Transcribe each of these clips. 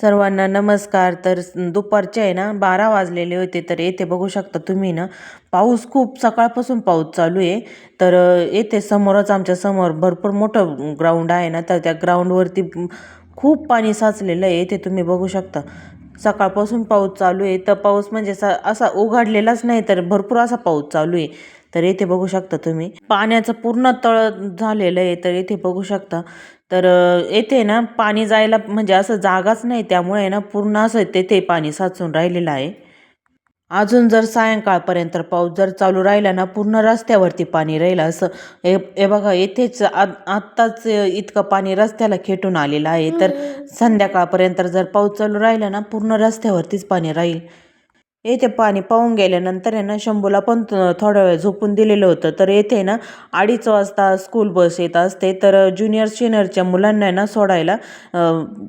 सर्वांना नमस्कार. तर दुपारचे आहे ना 12 वाजलेले होते. तर येथे बघू शकता तुम्ही ना, पाऊस खूप सकाळपासून पाऊस चालू आहे. तर येथे समोरच आमच्या समोर भरपूर मोठं ग्राउंड आहे ना, तर त्या ग्राउंडवरती खूप पाणी साचलेलं आहे. ते तुम्ही बघू शकता. सकाळपासून पाऊस चालू आहे. तर पाऊस म्हणजे असा उघडलेलाच नाही, तर भरपूर असा पाऊस चालू आहे. तर येथे बघू शकता तुम्ही पाण्याचं पूर्ण तळ झालेलं आहे. तर येथे बघू शकता. तर येथे ना पाणी जायला म्हणजे असं जागाच नाही, त्यामुळे ना पूर्ण असं तेथे पाणी साचून राहिलेलं आहे. अजून जर सायंकाळपर्यंत पाऊस जर चालू राहिला ना, पूर्ण रस्त्यावरती पाणी राहिलं असं. हे बघा, येथेच आत्ताच इतकं पाणी रस्त्याला खेटून आलेलं आहे. तर संध्याकाळपर्यंत जर पाऊस चालू राहिला ना, पूर्ण रस्त्यावरतीच पाणी राहील. येथे पाणी पाहून गेल्यानंतर आहे ना, शंभूला पण थोडा वेळ झोपून दिलेलं होतं. तर येथे ना 2:30 वाजता स्कूल बस येत असते. तर ज्युनियर सिनियरच्या मुलांना आहे ना सोडायला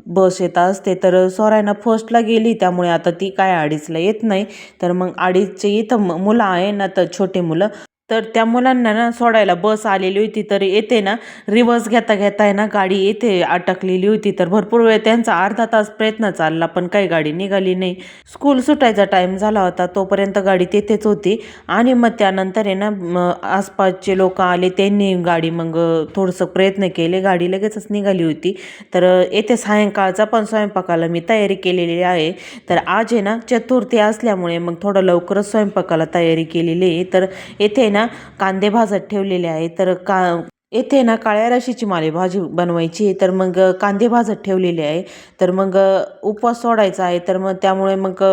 बस येत असते. तर सोरायना फर्स्टला गेली, त्यामुळे आता ती काय 2:30ला येत नाही. तर मग 2:30चे इथं मुलं आहे ना, तर छोटे मुलं, तर त्या मुलांना ना सोडायला बस आलेली होती. तर येथे ना रिवर्स घेता घेता आहे ना गाडी येथे अटकलेली होती. तर भरपूर वेळ त्यांचा अर्धा तास प्रयत्न चालला, पण काही गाडी निघाली नाही. स्कूल सुटायचा टाईम झाला होता, तोपर्यंत गाडी तेथेच होती. आणि मग त्यानंतर आहे ना आसपासचे लोक आले, त्यांनी गाडी मग थोडंसं प्रयत्न केले, गाडी लगेचच निघाली होती. तर येथे सायंकाळचा पण स्वयंपाकाला मी तयारी केलेली आहे. तर आज आहे ना चतुर्थी असल्यामुळे मग थोडं लवकरच स्वयंपाकाला तयारी केलेली आहे. तर येथे ना कांदे भाजत ठेवलेले आहे. तर येथे ना काळ्या रशीची भाजी बनवायची आहे. तर मग कांदे भाजत ठेवलेले आहे. तर मग उपवास सोडायचा आहे. तर मग त्यामुळे मग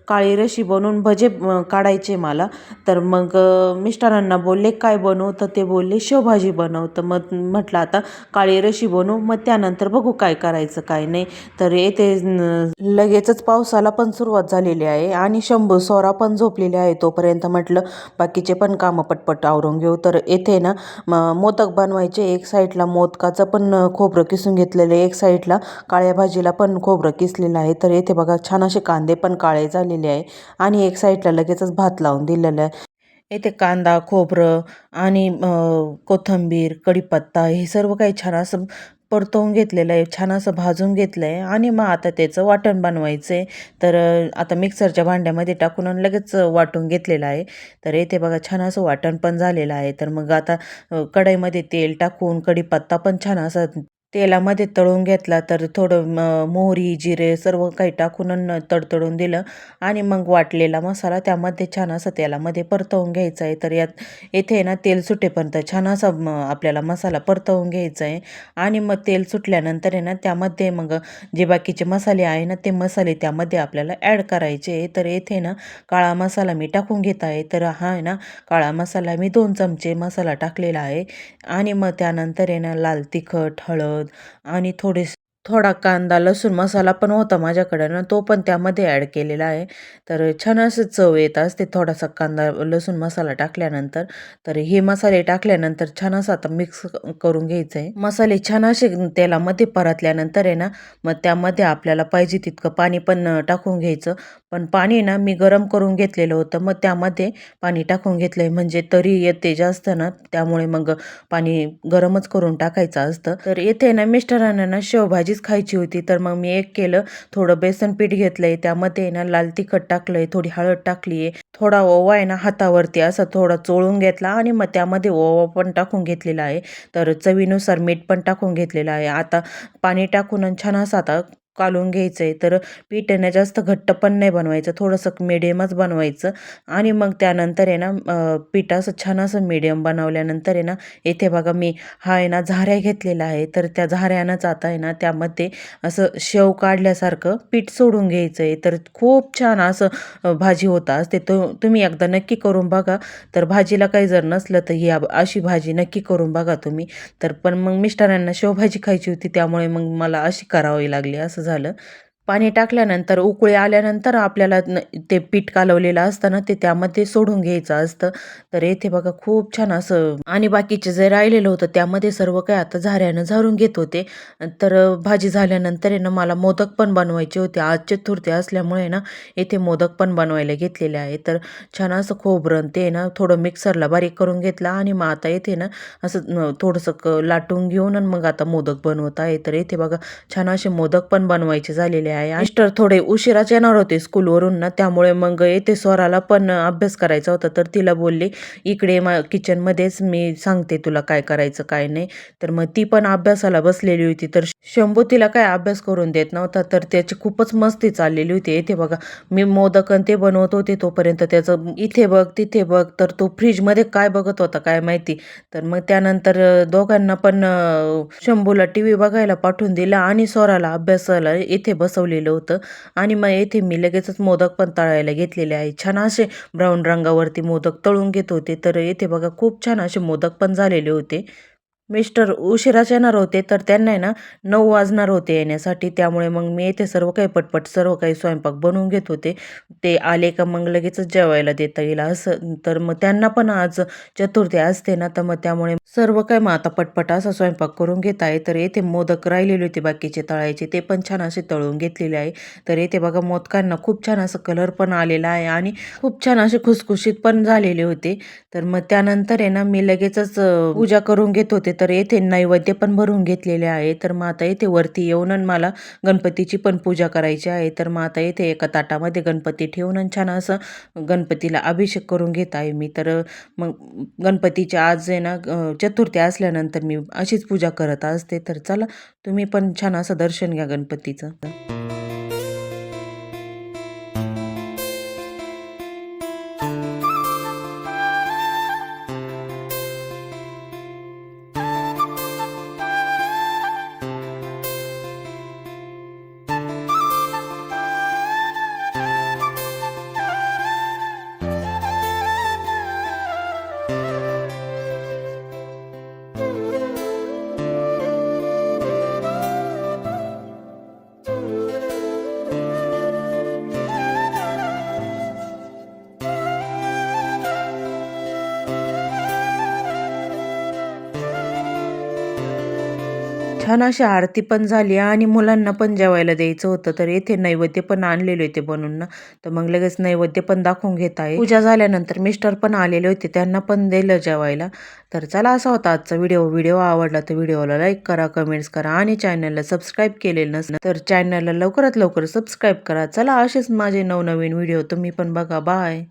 काळी रशी बनवून भजे काढायचे मला. तर मग मिस्टरांना बोलले काय बनवू, तर ते बोलले शेवभाजी बनव. तर मग म्हटलं आता काळी रशी बनवू, मग त्यानंतर बघू काय करायचं काय नाही. तर येथे लगेचच पावसाला पण सुरुवात झालेली आहे आणि शंभू सोरा पण झोपलेले आहे. तोपर्यंत म्हटलं बाकीचे पण कामं पटपट आवरून घेऊ. तर येथे ना मोदक बनवायचे. एक साईडला मोदकाचं पण खोबरं किसून घेतलेलं आहे, एक साईडला काळ्या भाजीला पण खोबरं किसलेलं आहे. तर येथे बघा छान असे कांदे पण काळे झालेले आहे आणि एक साईडला लगेचच भात लावून दिलेलं आहे. येथे कांदा, खोबरं आणि कोथिंबीर, कढीपत्ता हे सर्व काही छान असं परतवून घेतलेलं आहे, छान असं भाजून घेतलं आहे आणि मग आता त्याचं वाटण बनवायचं आहे. तर आता मिक्सरच्या भांड्यामध्ये टाकून आणि लगेच वाटून घेतलेलं आहे. तर येथे बघा छान असं वाटण पण झालेलं आहे. तर मग आता कढईमध्ये तेल टाकून कढीपत्ता पण छान असा तेलामध्ये तळून घेतला. तर थोडं मोहरी, जिरे सर्व काही टाकून तडतडून दिलं आणि मग वाटलेला मसाला त्यामध्ये छान असं तेलामध्ये परतवून घ्यायचा आहे. तर येथे ना तेल सुटेपर्यंत छान असा आपल्याला मसाला परतवून घ्यायचा आहे. आणि मग तेल सुटल्यानंतर आहे ना त्यामध्ये मग जे बाकीचे मसाले आहे ना, ते मसाले त्यामध्ये आपल्याला ॲड करायचे आहे. तर येथे ना काळा मसाला मी टाकून घेत आहे. तर हा आहे ना काळा मसाला मी 2 चमचे मसाला टाकलेला आहे. आणि मग त्यानंतर आहे ना लाल तिखट, हळद आणि थोडा कांदा, लसूण मसाला पण होता माझ्याकडे ना, तो पण त्यामध्ये ॲड केलेला आहे. तर छान असं चव येत असते थोडासा कांदा, लसूण मसाला टाकल्यानंतर. तर हे मसाले टाकल्यानंतर छान असं आता मिक्स करून घ्यायचं आहे. मसाले छान असे तेलामध्ये परतल्यानंतर आहे ना, मग त्यामध्ये आपल्याला पाहिजे तितकं पाणी पण टाकून घ्यायचं. पण पाणी ना मी गरम करून घेतलेलं होतं, मग त्यामध्ये पाणी टाकून घेतलं आहे, म्हणजे तरी येते जास्त ना, त्यामुळे मग पाणी गरमच करून टाकायचं असतं. तर येथे ना मिस्टरांना ना शेवभाजीच खायची होती. तर मग मी एक केलं, थोडं बेसन पीठ घेतलंय, त्यामध्ये ना लाल तिखट टाकलंय, थोडी हळद टाकली आहे, थोडा ओवा आहे ना हातावरती असा थोडा चोळून घेतला आणि मग त्यामध्ये ओवा पण टाकून घेतलेला आहे. तर चवीनुसार मीठ पण टाकून घेतलेलं आहे. आता पाणी टाकून छान असं आता कालवून घ्यायचं आहे. तर पीठ आहे ना जास्त घट्ट पण नाही बनवायचं, थोडंसं मिडियमच बनवायचं. आणि मग त्यानंतर आहे ना पीठ असं छान असं मिडियम बनवल्यानंतर आहे ना, येथे बघा मी हा आहे ना झाऱ्या घेतलेला आहे. तर त्या झाऱ्यानंच आता आहे ना त्यामध्ये असं शेव काढल्यासारखं पीठ सोडून घ्यायचं आहे. तर खूप छान असं भाजी होत असते. तुम्ही एकदा नक्की करून बघा. तर भाजीला काही जर नसलं तर ही अशी भाजी नक्की करून बघा तुम्ही. तर पण मग मिस्टरांना शेवभाजी खायची होती, त्यामुळे मग मला अशी करावी लागली, असं झालं. पाणी टाकल्यानंतर उकळी आल्यानंतर आपल्याला ते पीठ कालवलेलं असतं ना, ते त्यामध्ये सोडून घ्यायचं असतं. तर येथे बघा खूप छान असं आणि बाकीचे जे राहिलेलं होतं त्यामध्ये सर्व काही आता झाऱ्यानं झारून घेत होते. तर भाजी झाल्यानंतर आहे ना मला मोदक पण बनवायचे होते. आज चतुर्थी असल्यामुळे ना येथे मोदक पण बनवायला घेतलेले आहे. तर छान असं खोबरं ते ना थोडं मिक्सरला बारीक करून घेतलं आणि मग आता येथे ना असं थोडंसं लाटून घेऊन आणि मग आता मोदक बनवत आहे. तर येथे बघा छान असे मोदक पण बनवायचे झालेले आहे. मिस्टर थोडे उशिराच येणार होते स्कूलवरून ना, त्यामुळे मग येथे स्वराला पण अभ्यास करायचा होता. तर तिला बोलले, "इकडे किचनमध्येच मी सांगते तुला काय करायचं काय नाही." तर मग ती पण अभ्यासाला बसलेली होती. तर शंभू तिला काय अभ्यास करून देत नव्हता. तर त्याची खूपच मस्ती चाललेली होती. इथे बघा मी मोदक अन् ते बनवत होते तोपर्यंत त्याचं इथे बघ, तिथे बघ. तर तो फ्रिजमध्ये काय बघत होता काय माहिती. तर मग त्यानंतर दोघांना पण शंभूला टीव्ही बघायला पाठवून दिला आणि स्वराला अभ्यासाला इथे बसवलेलं होतं. आणि मग येथे मी लगेचच मोदक पण तळायला घेतलेले आहे. छान असे ब्राऊन रंगावरती मोदक तळून घेत होते. तर येथे बघा खूप छान असे मोदक पण झालेले होते. मिस्टर उशिराच येणार होते, तर त्यांना आहे ना 9 वाजणार होते येण्यासाठी. त्यामुळे मग मी इथे सर्व काही पटपट सर्व काही स्वयंपाक बनवून घेत होते. ते आले का मग लगेचच जेवायला देता येईल असं. तर मग त्यांना पण आज चतुर्थी असते ना, तर मग त्यामुळे सर्व काही मग आता पटपट असा स्वयंपाक करून घेत आहे. तर येथे मोदक राहिलेले होते बाकीचे तळायचे, ते पण छान असे तळून घेतलेले आहे. तर येथे बघा मोदकांना खूप छान असं कलर पण आलेला आहे आणि खूप छान असे खुसखुशीत पण झालेले होते. तर मग त्यानंतर आहे ना मी लगेचच पूजा करून घेत होते. तर येथे नैवेद्य पण भरून घेतलेले आहे. तर मग आता येथे वरती येऊन मला गणपतीची पण पूजा करायची आहे. तर मग आता येथे एका ताटामध्ये गणपती ठेवून छान असं गणपतीला अभिषेक करून घेत आहे मी. तर मग गणपतीची आज आहे ना चतुर्थी असल्यानंतर मी अशीच पूजा करत असते. तर चला तुम्ही पण छान असं दर्शन घ्या गणपतीचं. छान अशी आरती पण झाली आणि मुलांना पण जेवायला द्यायचं होतं. तर येथे नैवेद्य पण आणलेले होते बनवून ना, तर मग लगेच नैवेद्य पण दाखवून घेत आहे. पूजा झाल्यानंतर मिस्टर पण आलेले होते, त्यांना पण दिलं जेवायला. तर चला असा होता आजचा व्हिडिओ. व्हिडिओ आवडला तर व्हिडिओला लाईक करा, कमेंट्स करा आणि चॅनलला सबस्क्राईब केलेलं नसेल तर चॅनलला लवकरात लवकर सबस्क्राईब करा. चला असेच माझे नवनवीन व्हिडिओ तुम्ही पण बघा. बाय.